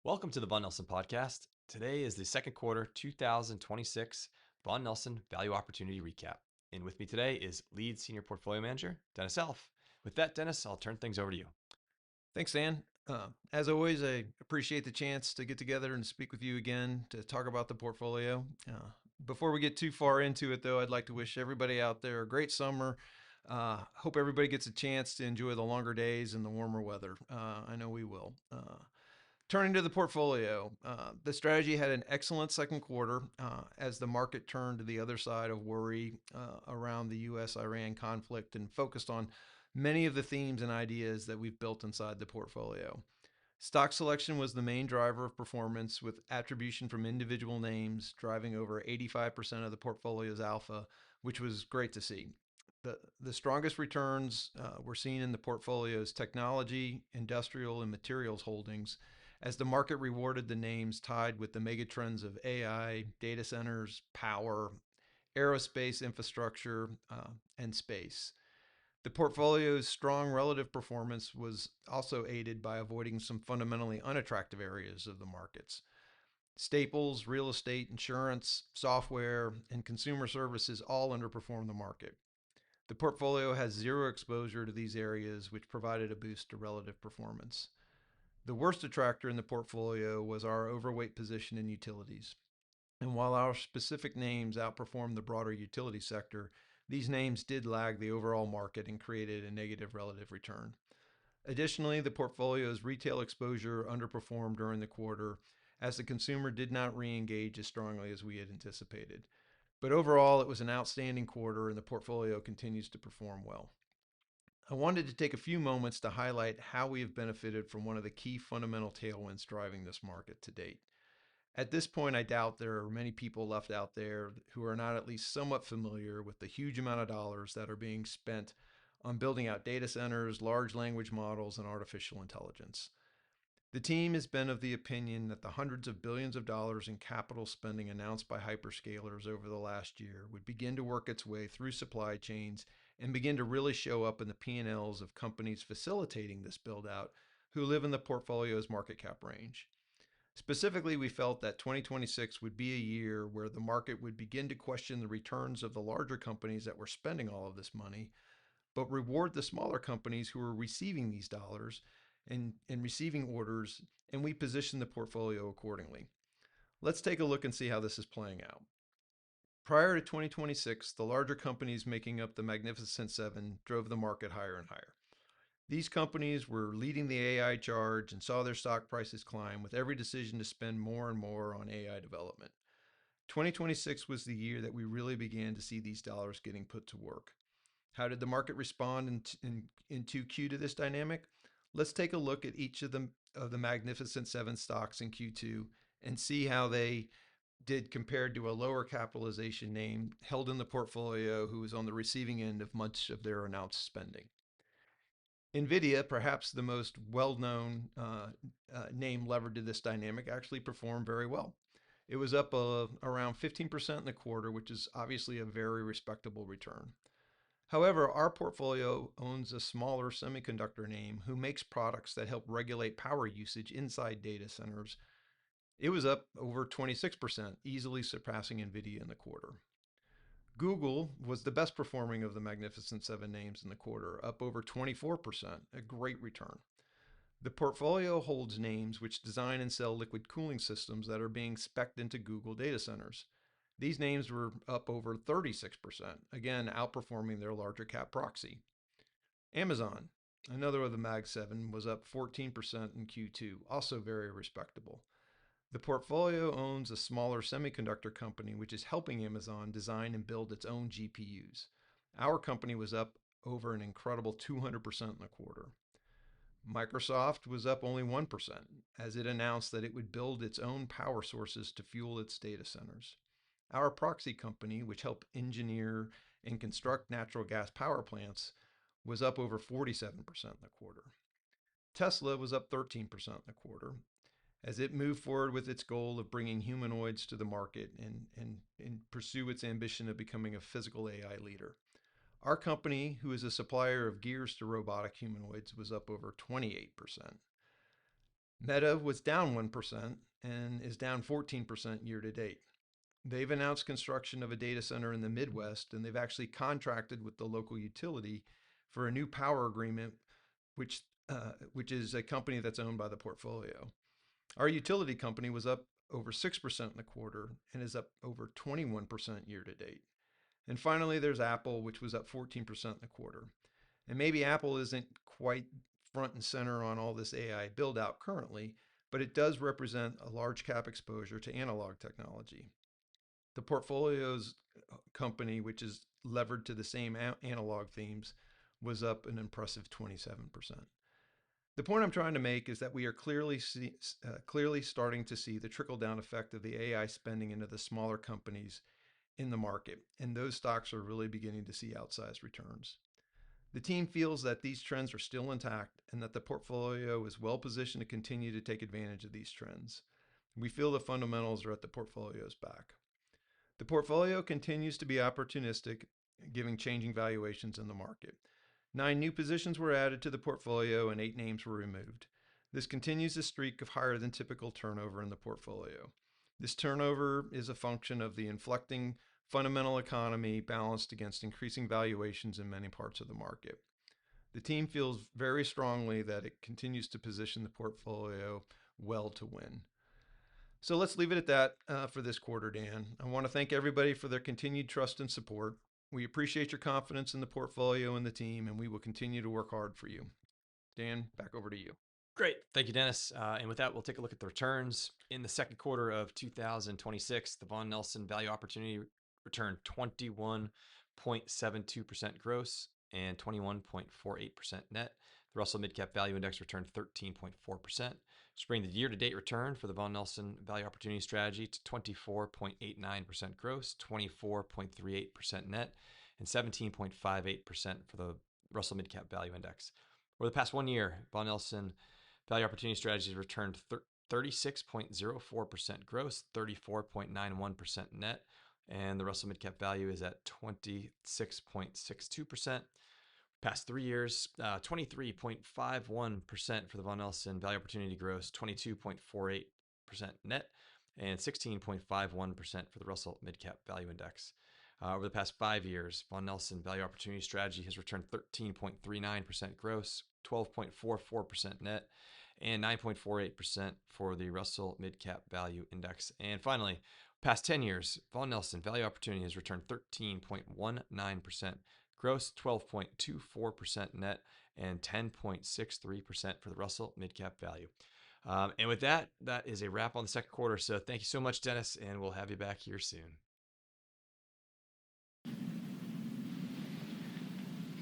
Welcome to the Vaughan Nelson podcast. Today is the second quarter 2026 Vaughan Nelson Value Opportunity Recap. And with me today is lead senior portfolio manager, Dennis Alff. With that, Dennis, I'll turn things over to you. Thanks, Dan. As always, I appreciate the chance to get together and speak with you again to talk about the portfolio. Before we get too far into it, though, I'd like to wish everybody out there a great summer. Hope everybody gets a chance to enjoy the longer days and the warmer weather. I know we will. Turning to the portfolio, the strategy had an excellent second quarter as the market turned to the other side of worry around the US Iran conflict and focused on many of the themes and ideas that we've built inside the portfolio. Stock selection was the main driver of performance, with attribution from individual names driving over 85% of the portfolio's alpha, which was great to see. The strongest returns were seen in the portfolio's technology, industrial, and materials holdings, as the market rewarded the names tied with the megatrends of AI, data centers, power, aerospace infrastructure, and space. The portfolio's strong relative performance was also aided by avoiding some fundamentally unattractive areas of the markets. Staples, real estate, insurance, software, and consumer services all underperformed the market. The portfolio has zero exposure to these areas, which provided a boost to relative performance. The worst detractor in the portfolio was our overweight position in utilities. And while our specific names outperformed the broader utility sector, these names did lag the overall market and created a negative relative return. Additionally, the portfolio's retail exposure underperformed during the quarter as the consumer did not re engage as strongly as we had anticipated. But overall, it was an outstanding quarter and the portfolio continues to perform well. I wanted to take a few moments to highlight how we have benefited from one of the key fundamental tailwinds driving this market to date. At this point, I doubt there are many people left out there who are not at least somewhat familiar with the huge amount of dollars that are being spent on building out data centers, large language models, and artificial intelligence. The team has been of the opinion that the hundreds of billions of dollars in capital spending announced by hyperscalers over the last year would begin to work its way through supply chains and begin to really show up in the P&Ls of companies facilitating this build out who live in the portfolio's market cap range. Specifically, we felt that 2026 would be a year where the market would begin to question the returns of the larger companies that were spending all of this money, but reward the smaller companies who are receiving these dollars and receiving orders, and we position the portfolio accordingly. Let's take a look and see how this is playing out. Prior to 2026, the larger companies making up the Magnificent Seven drove the market higher and higher. These companies were leading the AI charge and saw their stock prices climb with every decision to spend more and more on AI development. 2026 was the year that we really began to see these dollars getting put to work. How did the market respond in 2Q to this dynamic? Let's take a look at each of the Magnificent Seven stocks in Q2 and see how they did compared to a lower capitalization name held in the portfolio who was on the receiving end of much of their announced spending. NVIDIA, perhaps the most well-known name levered to this dynamic, actually performed very well. It was up around 15% in the quarter, which is obviously a very respectable return. However, our portfolio owns a smaller semiconductor name who makes products that help regulate power usage inside data centers. It was up over 26%, easily surpassing NVIDIA in the quarter. Google was the best performing of the Magnificent Seven names in the quarter, up over 24%, a great return. The portfolio holds names which design and sell liquid cooling systems that are being specced into Google data centers. These names were up over 36%, again outperforming their larger cap proxy. Amazon, another of the Mag 7, was up 14% in Q2, also very respectable. The portfolio owns a smaller semiconductor company which is helping Amazon design and build its own GPUs. Our company was up over an incredible 200% in the quarter. Microsoft was up only 1% as it announced that it would build its own power sources to fuel its data centers. Our proxy company, which helped engineer and construct natural gas power plants, was up over 47% in the quarter. Tesla was up 13% in the quarter as it moved forward with its goal of bringing humanoids to the market and pursue its ambition of becoming a physical AI leader. Our company, who is a supplier of gears to robotic humanoids, was up over 28%. Meta was down 1% and is down 14% year to date. They've announced construction of a data center in the Midwest, and they've actually contracted with the local utility for a new power agreement, which which is a company that's owned by the portfolio. Our utility company was up over 6% in the quarter and is up over 21% year to date. And finally, there's Apple, which was up 14% in the quarter. And maybe Apple isn't quite front and center on all this AI build out currently, but it does represent a large cap exposure to analog technology. The portfolio's company, which is levered to the same analog themes, was up an impressive 27%. The point I'm trying to make is that we are clearly starting to see the trickle down effect of the AI spending into the smaller companies in the market, and those stocks are really beginning to see outsized returns. The team feels that these trends are still intact and that the portfolio is well positioned to continue to take advantage of these trends. We feel the fundamentals are at the portfolio's back. The portfolio continues to be opportunistic, giving changing valuations in the market. 9 new positions were added to the portfolio and 8 names were removed. This continues the streak of higher than typical turnover in the portfolio. This turnover is a function of the inflecting fundamental economy balanced against increasing valuations in many parts of the market. The team feels very strongly that it continues to position the portfolio well to win. So let's leave it at that for this quarter, Dan. I want to thank everybody for their continued trust and support. We appreciate your confidence in the portfolio and the team, and we will continue to work hard for you. Dan, back over to you. Great. Thank you, Dennis. And with that, we'll take a look at the returns. In the second quarter of 2026, the Vaughan Nelson Value Opportunity returned 21.72% gross and 21.48% net. The Russell Midcap Value Index returned 13.4%. Just bringing the year-to-date return for the Vaughan Nelson Value Opportunity Strategy to 24.89% gross, 24.38% net, and 17.58% for the Russell Midcap Value Index. Over the past 1 year, Vaughan Nelson Value Opportunity Strategies returned 36.04% gross, 34.91% net, and the Russell Midcap Value is at 26.62%. Past 3 years, 23.51% for the Vaughan Nelson Value Opportunity Gross, 22.48% net, and 16.51% for the Russell Midcap Value Index. Over the past 5 years, Vaughan Nelson Value Opportunity Strategy has returned 13.39% gross, 12.44% net, and 9.48% for the Russell Midcap Value Index. And finally, past 10 years, Vaughan Nelson Value Opportunity has returned 13.19% gross, 12.24% net, and 10.63% for the Russell Midcap Value. And with that, that is a wrap on the second quarter. So thank you so much, Dennis, and we'll have you back here soon.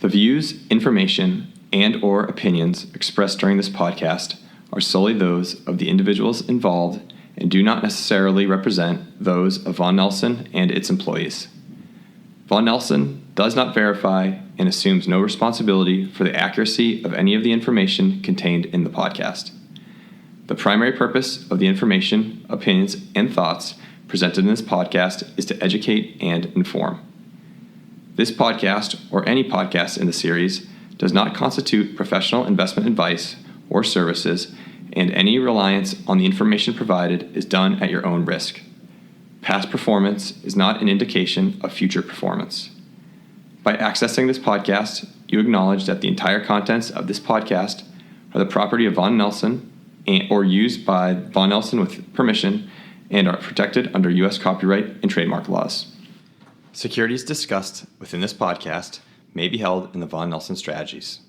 The views, information, and/or opinions expressed during this podcast are solely those of the individuals involved and do not necessarily represent those of Vaughan Nelson and its employees. Vaughan Nelson does not verify and assumes no responsibility for the accuracy of any of the information contained in the podcast. The primary purpose of the information, opinions, and thoughts presented in this podcast is to educate and inform. This podcast, or any podcast in the series, does not constitute professional investment advice or services, and any reliance on the information provided is done at your own risk. Past performance is not an indication of future performance. By accessing this podcast, you acknowledge that the entire contents of this podcast are the property of Vaughan Nelson or used by Vaughan Nelson with permission and are protected under U.S. copyright and trademark laws. Securities discussed within this podcast may be held in the Vaughan Nelson strategies.